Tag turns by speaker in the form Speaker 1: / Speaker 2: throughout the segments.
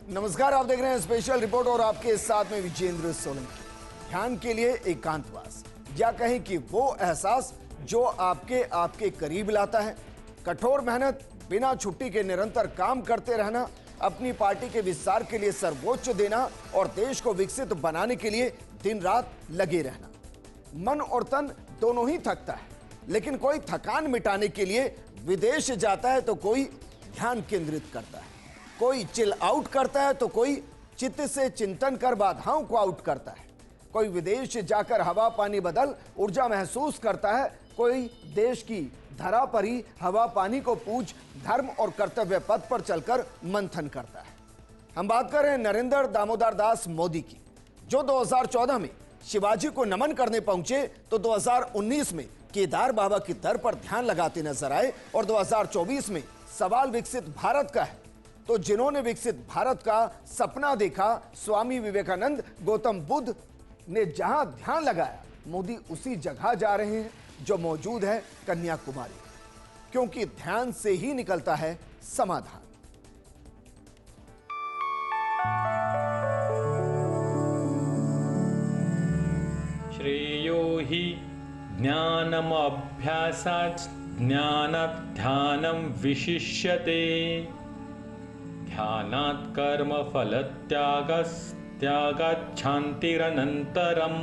Speaker 1: नमस्कार, आप देख रहे हैं स्पेशल रिपोर्ट और आपके साथ में विजेंद्र सोलंकी। ध्यान के लिए एकांतवास या कहें कि वो एहसास जो आपके करीब लाता है। कठोर मेहनत, बिना छुट्टी के निरंतर काम करते रहना, अपनी पार्टी के विस्तार के लिए सर्वोच्च देना और देश को विकसित बनाने के लिए दिन रात लगे रहना। मन और तन दोनों ही थकता है, लेकिन कोई थकान मिटाने के लिए विदेश जाता है तो कोई ध्यान केंद्रित करता है, कोई चिल आउट करता है तो कोई चित्त से चिंतन कर बाधाओं को आउट करता है, कोई विदेश जाकर हवा पानी बदल ऊर्जा महसूस करता है, कोई देश की धरा पर ही हवा पानी को पूछ धर्म और कर्तव्य पथ पर चलकर मंथन करता है। हम बात कर रहे हैं नरेंद्र दामोदर दास मोदी की, जो 2014 में शिवाजी को नमन करने पहुंचे तो 2019 में केदार बाबा की दर पर ध्यान लगाते नजर आए और 2024 में सवाल विकसित भारत का है। तो जिन्होंने विकसित भारत का सपना देखा, स्वामी विवेकानंद, गौतम बुद्ध ने जहां ध्यान लगाया, मोदी उसी जगह जा रहे हैं जो मौजूद है कन्याकुमारी, क्योंकि ध्यान से ही निकलता है समाधान।
Speaker 2: श्रेयो हि ज्ञानमभ्यासात् ज्ञानात् ध्यानं विशिष्यते। ध्यानात् कर्मफलत्यागात् शान्तिरनन्तरम्।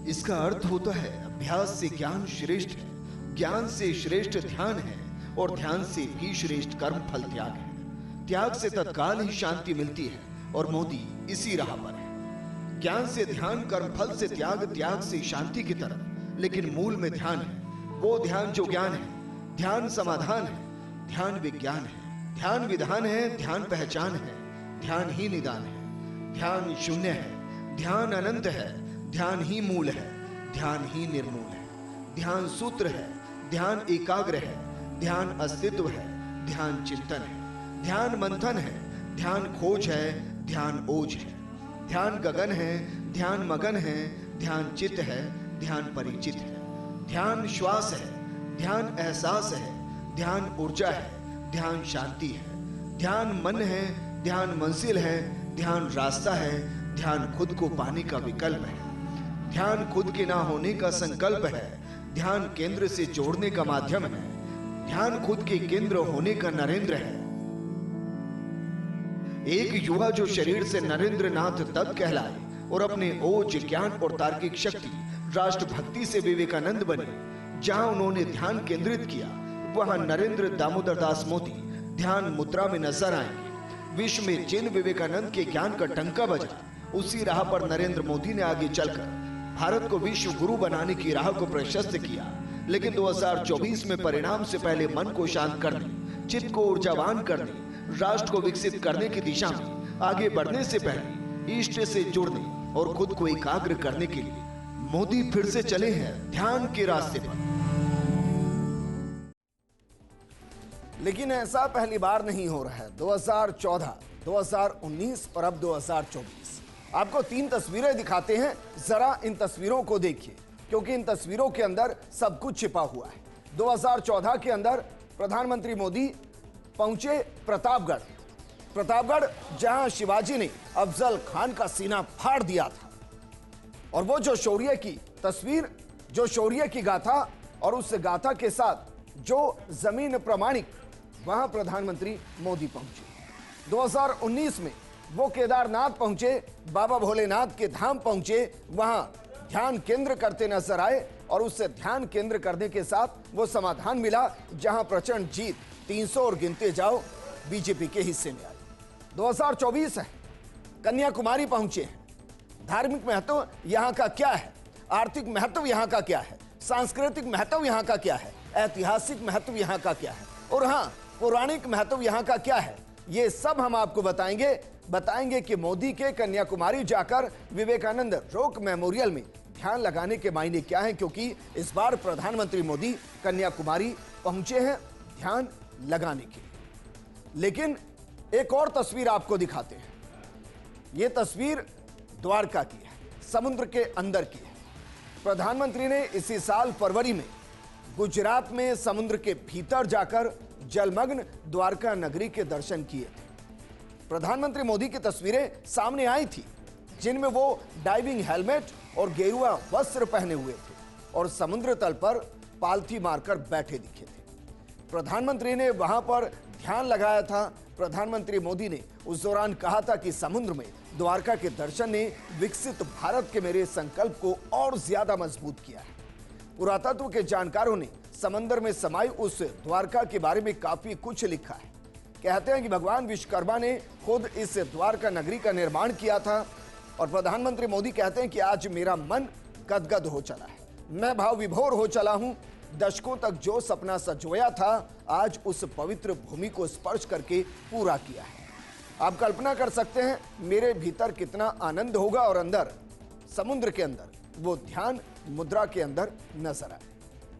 Speaker 3: इसका अर्थ होता है अभ्यास से ज्ञान श्रेष्ठ है, ज्ञान से श्रेष्ठ ध्यान है और ध्यान से भी श्रेष्ठ कर्म फल त्याग है। त्याग से तत्काल ही शांति मिलती है और मोदी इसी राह पर है। ज्ञान से ध्यान, कर्म फल से त्याग, त्याग से शांति की तरफ, लेकिन मूल में ध्यान है। वो ध्यान जो ज्ञान है, ध्यान समाधान है, ध्यान विज्ञान है, ध्यान विधान है, ध्यान पहचान है, ध्यान ही निदान है, ध्यान शून्य है, ध्यान अनंत है, ध्यान ही मूल है, ध्यान ही निर्मूल है, ध्यान सूत्र है, ध्यान एकाग्र है, ध्यान अस्तित्व है, ध्यान चिंतन है, ध्यान मंथन है, ध्यान खोज है, ध्यान ओज है, ध्यान गगन है, ध्यान मगन है, ध्यान चित्त है, ध्यान परिचित है, ध्यान श्वास है, ध्यान एहसास है, ध्यान ऊर्जा है, ध्यान शांति है, ध्यान मन है, ध्यान मंजिल है, ध्यान रास्ता है, ध्यान खुद को पाने का विकल्प है, ध्यान खुद के ना होने का संकल्प है, ध्यान केंद्र से जोड़ने का माध्यम है, ध्यान खुद के केंद्र होने का नरेंद्र है। एक युवा जो शरीर से नरेंद्र नाथ तब कहलाए और अपने ओज, ज्ञान और तार्किक शक्ति, राष्ट्र भक्ति से विवेकानंद बने। जहां उन्होंने ध्यान केंद्रित किया, वहां नरेंद्र दामोदर दास मोदी ध्यान मुद्रा में नजर आएंगे। विश्व में जिन विवेकानंद के ज्ञान का टंका बजा, उसी राह पर नरेंद्र मोदी ने आगे चलकर भारत को विश्व गुरु बनाने की राह को प्रशस्त किया। लेकिन 2024 में परिणाम से पहले मन को शांत करने, चित्त को ऊर्जावान करने, राष्ट्र को विकसित करने की दिशा में आगे बढ़ने से पहले इष्ट से जुड़ने और खुद को एकाग्र करने के लिए मोदी फिर से चले हैं ध्यान के रास्ते पर।
Speaker 1: लेकिन ऐसा पहली बार नहीं हो रहा है। 2014, 2019 और अब 2024। आपको 3 तस्वीरें दिखाते हैं, जरा इन तस्वीरों को देखिए, क्योंकि इन तस्वीरों के अंदर सब कुछ छिपा हुआ है। 2014 के अंदर प्रधानमंत्री मोदी पहुंचे प्रतापगढ़, जहां शिवाजी ने अफजल खान का सीना फाड़ दिया था। और वो जो शौर्य की तस्वीर, जो शौर्य की गाथा और उस गाथा के साथ जो जमीन प्रमाणिक, वहां प्रधानमंत्री मोदी पहुंचे। 2019 में वो केदारनाथ पहुंचे, बाबा भोलेनाथ के धाम पहुंचे, वहां ध्यान केंद्र करते नजर आए और उससे ध्यान केंद्र करने के साथ वो समाधान मिला जहां प्रचंड जीत 300 और गिनते जाओ बीजेपी के हिस्से में आई। 2024 है, कन्याकुमारी पहुंचे हैं। धार्मिक महत्व यहां का क्या है, आर्थिक महत्व यहां का क्या है, सांस्कृतिक महत्व यहां का क्या है, ऐतिहासिक महत्व यहां का क्या है और हां, पौराणिक महत्व यहां का क्या है, ये सब हम आपको बताएंगे कि मोदी के कन्याकुमारी जाकर विवेकानंद रॉक मेमोरियल में ध्यान लगाने के मायने क्या हैं, क्योंकि इस बार प्रधानमंत्री मोदी कन्याकुमारी पहुंचे हैं ध्यान लगाने के लिए। लेकिन एक और तस्वीर आपको दिखाते हैं। यह तस्वीर द्वारका की है, समुद्र के अंदर की है। प्रधानमंत्री ने इसी साल फरवरी में गुजरात में समुद्र के भीतर जाकर जलमग्न द्वारका नगरी के दर्शन किए थे। प्रधानमंत्री मोदी की तस्वीरें सामने आई थी, जिनमें वो डाइविंग हेलमेट और गेरुआ वस्त्र पहने हुए थे और समुद्र तल पर पालथी मारकर बैठे दिखे थे। प्रधानमंत्री ने वहां पर ध्यान लगाया था। प्रधानमंत्री मोदी ने उस दौरान कहा था कि समुद्र में द्वारका के दर्शन ने विकसित भारत के मेरे संकल्प को और ज्यादा मजबूत किया है। पुरातत्व के जानकारों ने समंदर में समाई उस द्वारका के बारे में काफी कुछ लिखा है। कहते हैं कि भगवान विश्वकर्मा ने खुद इस द्वारका नगरी का निर्माण किया था और प्रधानमंत्री मोदी कहते हैं कि आज मेरा मन गदगद हो चला है, मैं भाव विभोर हो चला हूं। दशकों तक जो सपना सजोया था, आज उस पवित्र भूमि को स्पर्श करके पूरा किया है। आप कल्पना कर सकते हैं मेरे भीतर कितना आनंद होगा और अंदर समुद्र के अंदर वो ध्यान मुद्रा के अंदर नजर आए।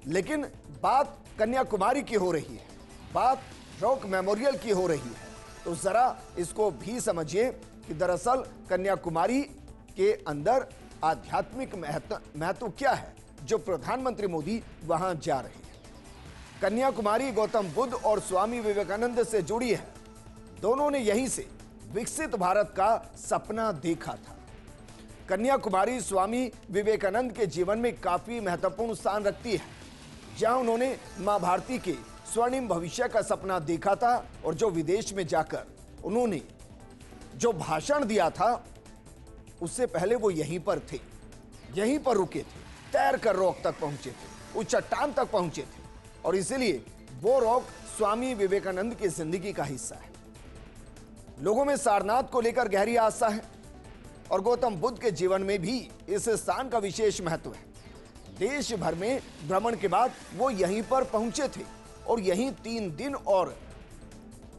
Speaker 1: लेकिन बात कन्याकुमारी की हो रही है, बात रॉक मेमोरियल की हो रही है, तो जरा इसको भी समझिए कि दरअसल कन्याकुमारी के अंदर आध्यात्मिक महत्व क्या है जो प्रधानमंत्री मोदी वहां जा रहे हैं। कन्याकुमारी गौतम बुद्ध और स्वामी विवेकानंद से जुड़ी है। दोनों ने यहीं से विकसित भारत का सपना देखा था। कन्याकुमारी स्वामी विवेकानंद के जीवन में काफी महत्वपूर्ण स्थान रखती है, जहां उन्होंने मां भारती के स्वर्णिम भविष्य का सपना देखा था और जो विदेश में जाकर उन्होंने जो भाषण दिया था, उससे पहले वो यहीं पर थे, यहीं पर रुके थे, तैर कर रॉक तक पहुंचे थे, उस चट्टान तक पहुंचे थे और इसीलिए वो रॉक स्वामी विवेकानंद की जिंदगी का हिस्सा है। लोगों में सारनाथ को लेकर गहरी आस्था है और गौतम बुद्ध के जीवन में भी इस स्थान का विशेष महत्व है। देश भर में भ्रमण के बाद वो यहीं पर पहुंचे थे और यहीं 3 दिन और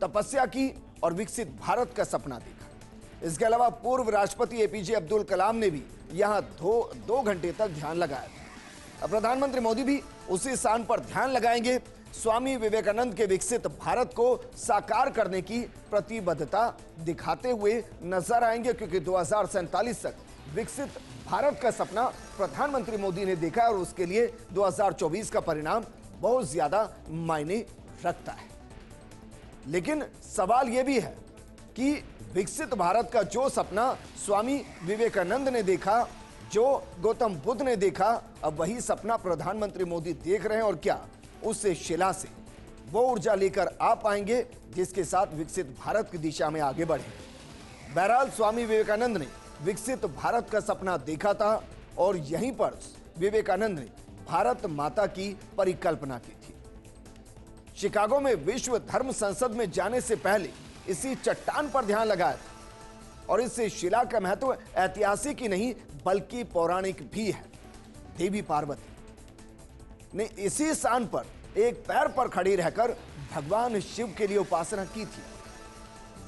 Speaker 1: तपस्या की और विकसित भारत का सपना देखा। इसके अलावा पूर्व राष्ट्रपति एपीजे अब्दुल कलाम ने भी यहां 2 घंटे तक ध्यान लगाया था। अब प्रधानमंत्री मोदी भी उसी स्थान पर ध्यान लगाएंगे। स्वामी विवेकानंद के विकसित भारत को साकार करने की प्रतिबद्धता दिखाते हुए नजर आएंगे, क्योंकि 2047 तक विकसित भारत का सपना प्रधानमंत्री मोदी ने देखा और उसके लिए 2024 का परिणाम बहुत ज्यादा मायने रखता है। लेकिन सवाल यह भी है कि विकसित भारत का जो सपना स्वामी विवेकानंद ने देखा, जो गौतम बुद्ध ने देखा, अब वही सपना प्रधानमंत्री मोदी देख रहे हैं और क्या उस शिला से वो ऊर्जा लेकर आ पाएंगे जिसके साथ विकसित भारत की दिशा में आगे बढ़े। बहरहाल स्वामी विवेकानंद ने विकसित भारत का सपना देखा था और यहीं पर विवेकानंद ने भारत माता की परिकल्पना की थी। शिकागो में विश्व धर्म संसद में जाने से पहले इसी चट्टान पर ध्यान लगाया था और इस शिला का महत्व ऐतिहासिक ही नहीं बल्कि पौराणिक भी है। देवी पार्वती ने इसी स्थान पर एक पैर पर खड़ी रहकर भगवान शिव के लिए उपासना की थी।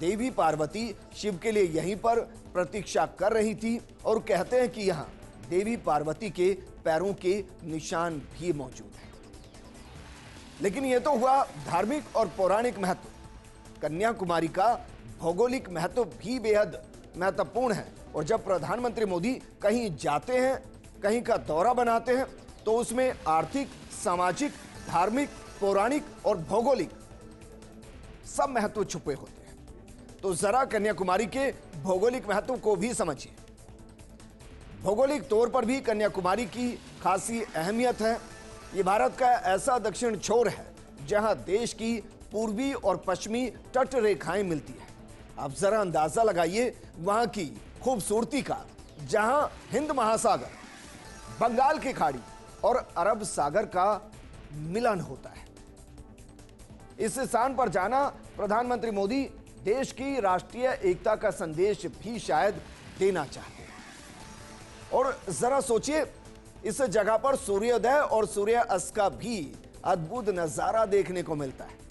Speaker 1: देवी पार्वती शिव के लिए यहीं पर प्रतीक्षा कर रही थी और कहते हैं कि यहां देवी पार्वती के पैरों के निशान भी मौजूद हैं। लेकिन यह तो हुआ धार्मिक और पौराणिक महत्व। कन्याकुमारी का भौगोलिक महत्व भी बेहद महत्वपूर्ण है और जब प्रधानमंत्री मोदी कहीं जाते हैं, कहीं का दौरा बनाते हैं, तो उसमें आर्थिक, सामाजिक, धार्मिक, पौराणिक और भौगोलिक सब महत्व छुपे होते हैं। तो जरा कन्याकुमारी के भौगोलिक महत्व को भी समझिए। भौगोलिक तौर पर भी कन्याकुमारी की खासी अहमियत है। ये भारत का ऐसा दक्षिण छोर है जहां देश की पूर्वी और पश्चिमी तट रेखाएं मिलती है। आप जरा अंदाजा लगाइए वहां की खूबसूरती का, जहां हिंद महासागर, बंगाल की खाड़ी और अरब सागर का मिलन होता है। इस स्थान पर जाना प्रधानमंत्री मोदी देश की राष्ट्रीय एकता का संदेश भी शायद देना चाहते हैं। और जरा सोचिए, इस जगह पर सूर्योदय और सूर्यास्त का भी अद्भुत नजारा देखने को मिलता है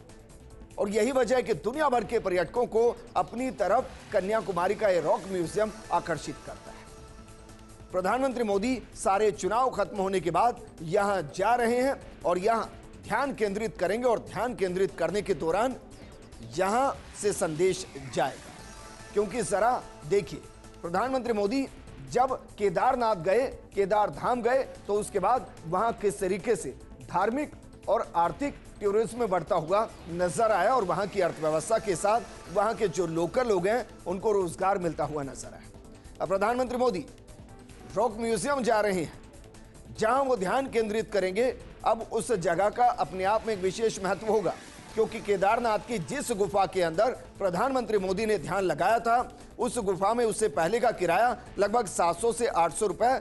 Speaker 1: और यही वजह है कि दुनिया भर के पर्यटकों को अपनी तरफ कन्याकुमारी का यह रॉक म्यूजियम आकर्षित करता है। प्रधानमंत्री मोदी सारे चुनाव खत्म होने के बाद यहां जा रहे हैं और यहां ध्यान केंद्रित करेंगे और ध्यान केंद्रित करने के दौरान यहां से संदेश जाएगा। क्योंकि जरा देखिए, प्रधानमंत्री मोदी जब केदारनाथ गए, केदार धाम गए, तो उसके बाद वहां किस तरीके से धार्मिक और आर्थिक टूरिज्म में बढ़ता हुआ नजर आया और वहां की अर्थव्यवस्था के साथ वहां के जो लोकल लोग हैं उनको रोजगार मिलता हुआ नजर आया। अब प्रधानमंत्री मोदी रॉक म्यूजियम जा रहे हैं, जहां वो ध्यान केंद्रित करेंगे। अब उस जगह का अपने आप में एक विशेष महत्व होगा, क्योंकि केदारनाथ की जिस गुफा के अंदर प्रधानमंत्री मोदी ने ध्यान लगाया था, उस गुफा में उससे पहले का किराया लगभग 700 से 800 रुपए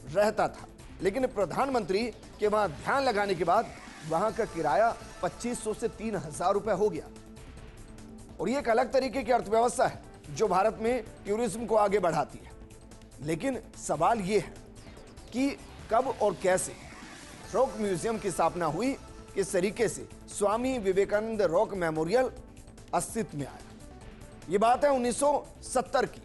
Speaker 1: रहता था, लेकिन प्रधानमंत्री के वहां ध्यान लगाने के बाद वहां का किराया 2500 से 3000 रुपए हो गया। और ये एक अलग तरीके की अर्थव्यवस्था है जो भारत में टूरिज्म को आगे बढ़ाती है। लेकिन सवाल यह है कि कब और कैसे रॉक म्यूजियम की स्थापना हुई, किस तरीके से स्वामी विवेकानंद रॉक मेमोरियल अस्तित्व में आया। यह बात है 1970 की।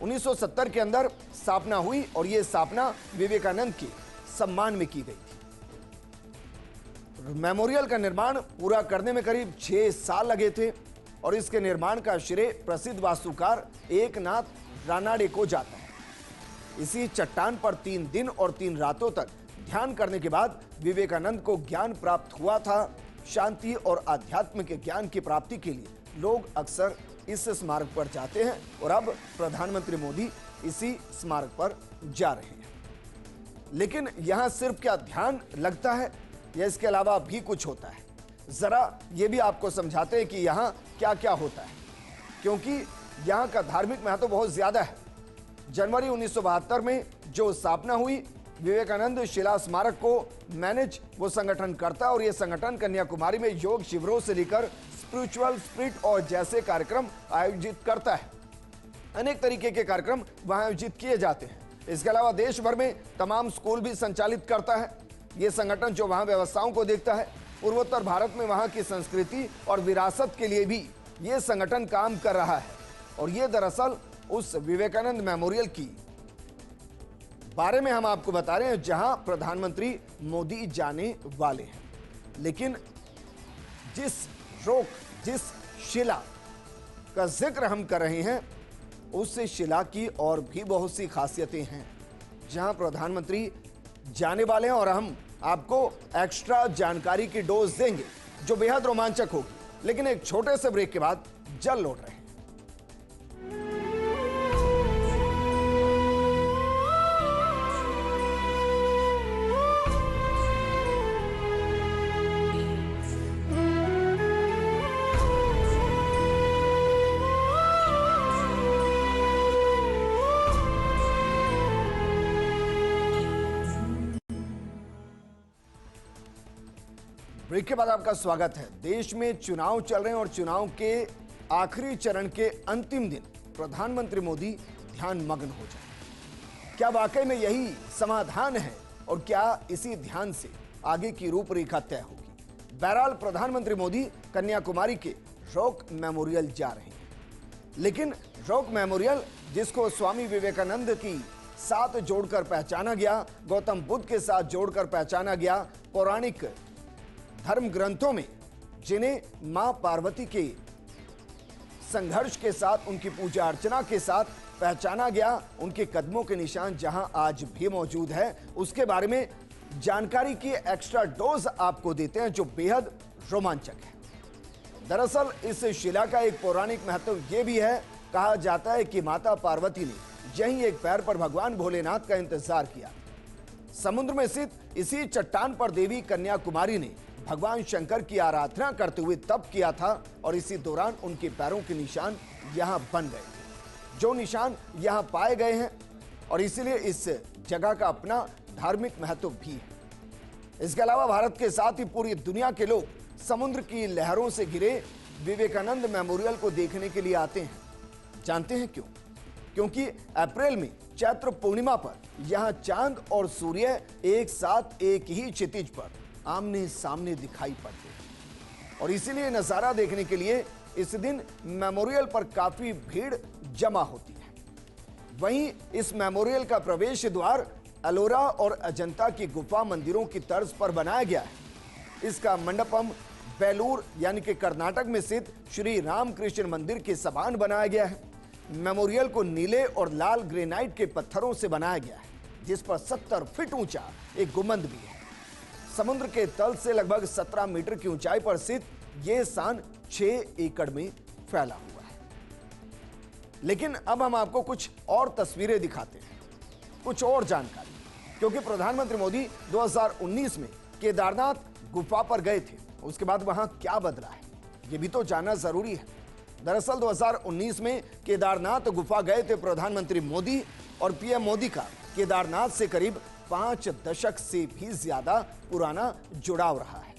Speaker 1: 1970 के अंदर स्थापना हुई और यह स्थापना विवेकानंद के सम्मान में की गई थी। मेमोरियल का निर्माण पूरा करने में करीब 6 साल लगे थे और इसके निर्माण का श्रेय प्रसिद्ध वास्तुकार एकनाथ रानाडे को जाता है। इसी चट्टान पर 3 दिन और 3 रातों तक ध्यान करने के बाद विवेकानंद को ज्ञान प्राप्त हुआ था। शांति और आध्यात्म के ज्ञान की प्राप्ति के लिए लोग अक्सर इस स्मारक पर जाते हैं और अब प्रधानमंत्री मोदी इसी स्मारक पर जा रहे हैं। लेकिन यहां सिर्फ क्या ध्यान लगता है या इसके अलावा भी कुछ होता है? जरा ये भी आपको समझाते हैं कि यहां क्या क्या होता है, क्योंकि यहां का धार्मिक महत्व बहुत ज्यादा है। जनवरी 1972 में जो स्थापना हुई, विवेकानंद शिला स्मारक को मैनेज वो संगठन करता है और ये संगठन कन्याकुमारी में योग शिविरों से लेकर स्पिरिचुअल स्पिरिट और जैसे कार्यक्रम आयोजित करता है। अनेक तरीके के कार्यक्रम वहां आयोजित किए जाते हैं। इसके अलावा देश भर में तमाम स्कूल भी संचालित करता है ये संगठन, जो वहां व्यवस्थाओं को देखता है। पूर्वोत्तर भारत में वहां की संस्कृति और विरासत के लिए भी ये संगठन काम कर रहा है। और ये दरअसल उस विवेकानंद मेमोरियल की बारे में हम आपको बता रहे हैं जहां प्रधानमंत्री मोदी जाने वाले हैं। लेकिन जिस शिला का जिक्र हम कर रहे हैं, उस शिला की और भी बहुत सी खासियतें हैं जहां प्रधानमंत्री जाने वाले हैं और हम आपको एक्स्ट्रा जानकारी की डोज देंगे जो बेहद रोमांचक होगी। लेकिन एक छोटे से ब्रेक के बाद जल्द लौट रहे हैं। ब्रेक के बाद आपका स्वागत है। देश में चुनाव चल रहे हैं और चुनाव के आखिरी चरण के अंतिम दिन प्रधानमंत्री मोदी ध्यान मग्न हो जाए। क्या वाकई में यही समाधान है और क्या इसी ध्यान से आगे की रूपरेखा तय होगी? बहरहाल प्रधानमंत्री मोदी कन्याकुमारी के रॉक मेमोरियल जा रहे हैं। लेकिन रॉक मेमोरियल, जिसको स्वामी विवेकानंद की साथ जोड़कर पहचाना गया, गौतम बुद्ध के साथ जोड़कर पहचाना गया, पौराणिक धर्म ग्रंथों में जिन्हें मां पार्वती के संघर्ष के साथ, उनकी पूजा अर्चना के साथ पहचाना गया, उनके कदमों के निशान जहां आज भी मौजूद है, उसके बारे में जानकारी की एक्स्ट्रा डोज आपको देते हैं जो बेहद रोमांचक है। दरअसल इस शिला का एक पौराणिक महत्व यह भी है, कहा जाता है कि माता पार्वती ने यहीं एक पैर पर भगवान भोलेनाथ का इंतजार किया। समुद्र में स्थित इसी चट्टान पर देवी कन्याकुमारी ने भगवान शंकर की आराधना करते हुए तप किया था और इसी दौरान उनके पैरों के निशान यहां बन गए थे, जो निशान यहां पाए गए हैं और इसीलिए इस जगह का अपना धार्मिक महत्व भी है। इसके अलावा भारत के साथ ही पूरी दुनिया के लोग समुद्र की लहरों से घिरे विवेकानंद मेमोरियल को देखने के लिए आते हैं। जानते हैं क्यों? क्योंकि अप्रैल में चैत्र पूर्णिमा पर यहां चांद और सूर्य एक साथ एक ही क्षितिज पर आमने सामने दिखाई पड़ते हैं और इसीलिए नजारा देखने के लिए इस दिन मेमोरियल पर काफी भीड़ जमा होती है। वहीं इस मेमोरियल का प्रवेश द्वार अलोरा और अजंता की गुफा मंदिरों की तर्ज पर बनाया गया है। इसका मंडपम बेलूर यानी कि कर्नाटक में स्थित श्री रामकृष्ण मंदिर के समान बनाया गया है। मेमोरियल को नीले और लाल ग्रेनाइट के पत्थरों से बनाया गया है, जिस पर 70 फीट ऊंचा एक गुंबद भी है। समुद्र के तल से लगभग 17 मीटर की ऊंचाई पर स्थित यह स्थान 6 एकड़ में फैला हुआ है। लेकिन अब हम आपको कुछ और तस्वीरें दिखाते हैं, कुछ और जानकारी, क्योंकि प्रधानमंत्री मोदी 2019 में केदारनाथ गुफा पर गए थे। उसके बाद वहां क्या बदला है, यह भी तो जानना जरूरी है। दरअसल 2019 में केदारनाथ गुफा गए थे प्रधानमंत्री मोदी, और पीएम मोदी का केदारनाथ से करीब 5 दशक से भी ज्यादा पुराना जुड़ाव रहा है।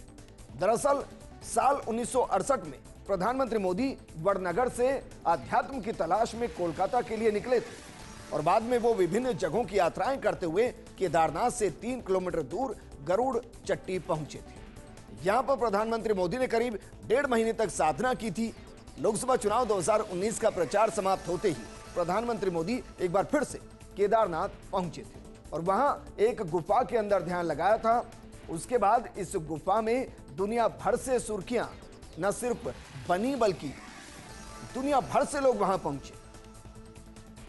Speaker 1: दरअसल साल 1968 में प्रधानमंत्री मोदी वडनगर से आध्यात्म की तलाश में कोलकाता के लिए निकले थे, और बाद में वो विभिन्न जगहों की यात्राएं करते हुए केदारनाथ से 3 किलोमीटर दूर गरुड़ चट्टी पहुंचे थे। यहां पर प्रधानमंत्री मोदी ने करीब 1.5 महीने तक साधना की थी। लोकसभा चुनाव 2019 का प्रचार समाप्त होते ही प्रधानमंत्री मोदी एक बार फिर से केदारनाथ पहुंचे थे और वहां एक गुफा के अंदर ध्यान लगाया था। उसके बाद इस गुफा में दुनिया भर से सुर्खियां न सिर्फ बनी बल्कि दुनिया भर से लोग वहां पहुंचे।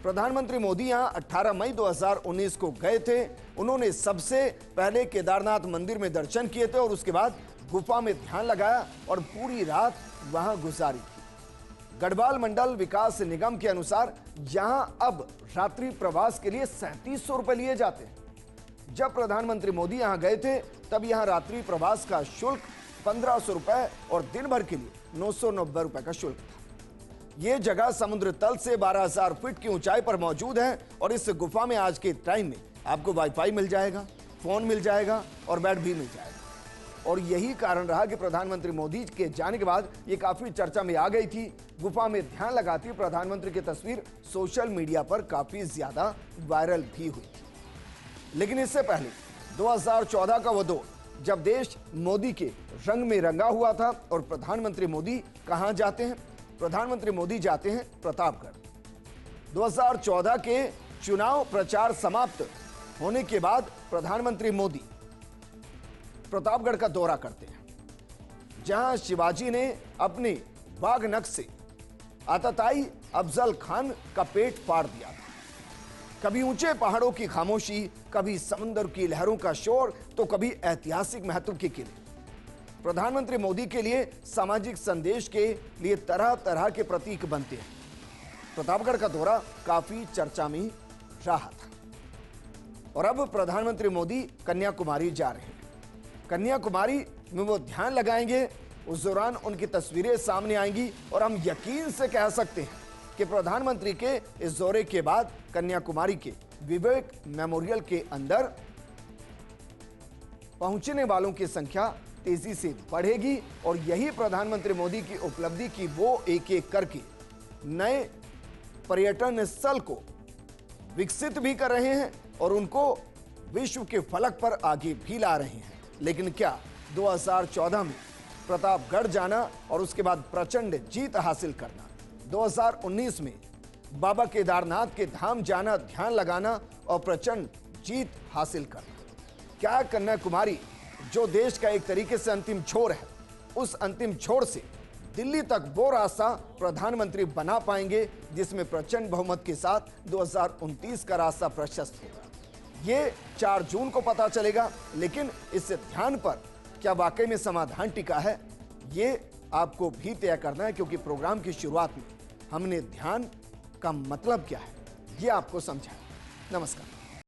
Speaker 1: प्रधानमंत्री मोदी यहां 18 मई 2019 को गए थे। उन्होंने सबसे पहले केदारनाथ मंदिर में दर्शन किए थे और उसके बाद गुफा में ध्यान लगाया और पूरी रात वहां गुजारी थी। गढ़वाल मंडल विकास निगम के अनुसार यहां अब रात्रि प्रवास के लिए 3700 रुपए लिए जाते हैं। जब प्रधानमंत्री मोदी यहां गए थे तब यहां रात्रि प्रवास का शुल्क 1500 रुपए और दिन भर के लिए 990 रुपए का शुल्क था। यह जगह समुद्र तल से 12000 फीट की ऊंचाई पर मौजूद है और इस गुफा में आज के टाइम में आपको वाईफाई मिल जाएगा, फोन मिल जाएगा और बेड भी मिल जाएगा। और यही कारण रहा कि प्रधानमंत्री मोदी के जाने के बाद ये काफी चर्चा में आ गई थी। गुफा में ध्यान लगाती प्रधानमंत्री की तस्वीर सोशल मीडिया पर काफी ज्यादा वायरल भी हुई थी। लेकिन इससे पहले 2014 का वो दौर जब देश मोदी के रंग में रंगा हुआ था और प्रधानमंत्री मोदी कहां जाते हैं? प्रधानमंत्री मोदी जाते हैं प्रतापगढ़। 2014 के चुनाव प्रचार समाप्त होने के बाद प्रधानमंत्री मोदी प्रतापगढ़ का दौरा करते हैं, जहां शिवाजी ने अपने बाघ नख से आतताई अफजल खान का पेट फाड़ दिया था। कभी ऊंचे पहाड़ों की खामोशी, कभी समंदर की लहरों का शोर, तो कभी ऐतिहासिक महत्व के किले। प्रधानमंत्री मोदी के लिए सामाजिक संदेश के लिए तरह तरह के प्रतीक बनते हैं। प्रतापगढ़ का दौरा काफी चर्चा में रहा था। और अब प्रधानमंत्री मोदी कन्याकुमारी जा रहे हैं। कन्याकुमारी में वो ध्यान लगाएंगे, उस दौरान उनकी तस्वीरें सामने आएंगी और हम यकीन से कह सकते हैं कि प्रधानमंत्री के इस दौरे के बाद कन्याकुमारी के विवेक मेमोरियल के अंदर पहुंचने वालों की संख्या तेजी से बढ़ेगी और यही प्रधानमंत्री मोदी की उपलब्धि की वो एक एक करके नए पर्यटन स्थल को विकसित भी कर रहे हैं और उनको विश्व के फलक पर आगे भी ला रहे हैं। लेकिन क्या 2014 में प्रतापगढ़ जाना और उसके बाद प्रचंड जीत हासिल करना, 2019 में बाबा केदारनाथ के धाम जाना, ध्यान लगाना और प्रचंड जीत हासिल करना, क्या कन्याकुमारी जो देश का एक तरीके से अंतिम छोर है, उस अंतिम छोर से दिल्ली तक वो रास्ता प्रधानमंत्री बना पाएंगे जिसमें प्रचंड बहुमत के साथ 2029 का रास्ता प्रशस्त होगा? ये 4 जून को पता चलेगा। लेकिन इस ध्यान पर क्या वाकई में समाधान टिका है, ये आपको भी तय करना है, क्योंकि प्रोग्राम की शुरुआत में हमने ध्यान का मतलब क्या है ये आपको समझाया। नमस्कार।